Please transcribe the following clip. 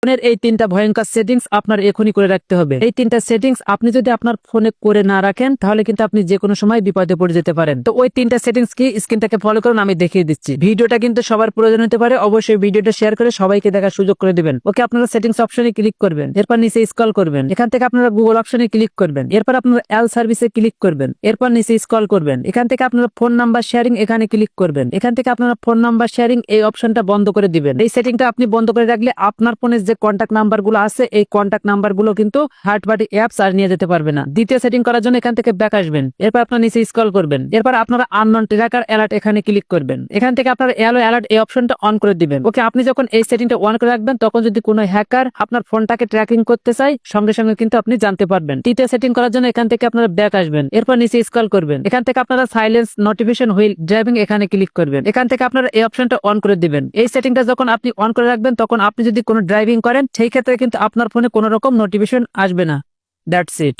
ফোনের এই তিনটা ভয়ঙ্কর সেটিংস আপনার এখনই করে রাখতে হবে। এই তিনটা সেটিংস আপনি যদি আপনার ফোনে করে না রাখেন তাহলে কিন্তু আপনি যে কোনো সময় বিপদে পড়ে যেতে পারেন। তো ওই তিনটা সেটিংস কি, স্ক্রিনটাকে ফলো করুন, আমি দেখিয়ে দিচ্ছি। ভিডিওটা কিন্তু সবার প্রয়োজন হতে পারে, অবশ্যই ভিডিওটা শেয়ার করে সবাইকে দেখার সুযোগ করে দিবেন। ওকে, আপনারা সেটিংস অপশনে ক্লিক করবেন, এরপর নিচে স্ক্রল করবেন, এখান থেকে আপনারা গুগল অপশনে ক্লিক করবেন, এরপর আপনারা এল সার্ভিসে ক্লিক করবেন, এরপর নিচে স্ক্রল করবেন, এখান থেকে আপনারা ফোন নাম্বার শেয়ারিং এখানে ক্লিক করবেন, এখান থেকে আপনারা ফোন নাম্বার শেয়ারিং এই অপশনটা বন্ধ করে দিবেন। এই সেটিংটা আপনি বন্ধ করে রাখলে আপনার ফোনের যে কন্ট্যাক্ট নাম্বার গুলো আছে এই কন্ট্যাক্ট নাম্বার গুলো কিন্তু থার্ড পার্টি অ্যাপস আর নিয়ে যেতে পারবে না। দ্বিতীয় সেটিং করার জন্য এখান থেকে ব্যাক আসবেন, এরপর আপনার নিচে স্ক্রল করবেন, এরপর আপনারা আননোন ট্র্যাকার অ্যালার্ট এখানে ক্লিক করবেন, এখান থেকে আপনার এলো অ্যালার্ট এই অপশনটা অন করে দিবেন। ওকে, আপনি যখন এই সেটিংটা অন করে রাখবেন তখন যদি কোনো হ্যাকার আপনার ফোনটাকে ট্র্যাকিং করতে চায় সঙ্গে সঙ্গে কিন্তু আপনি জানতে পারবেন। তৃতীয় সেটিং করার জন্য এখান থেকে আপনারা ব্যাক আসবেন, এরপর নিচে স্ক্রল করবেন, এখান থেকে আপনারা সাইলেন্স নোটিফিকেশন হুইল ড্রাইভিং এখানে ক্লিক করবেন, এখান থেকে আপনারা এই অপশনটা অন করে দিবেন। এই সেটিংটা যখন আপনি অন করে রাখবেন তখন আপনি যদি কোনো ড্রাইভিং করেন সেই ক্ষেত্রে কিন্তু আপনার ফোনে কোনো রকম নোটিফিকেশন আসবে না। That's it.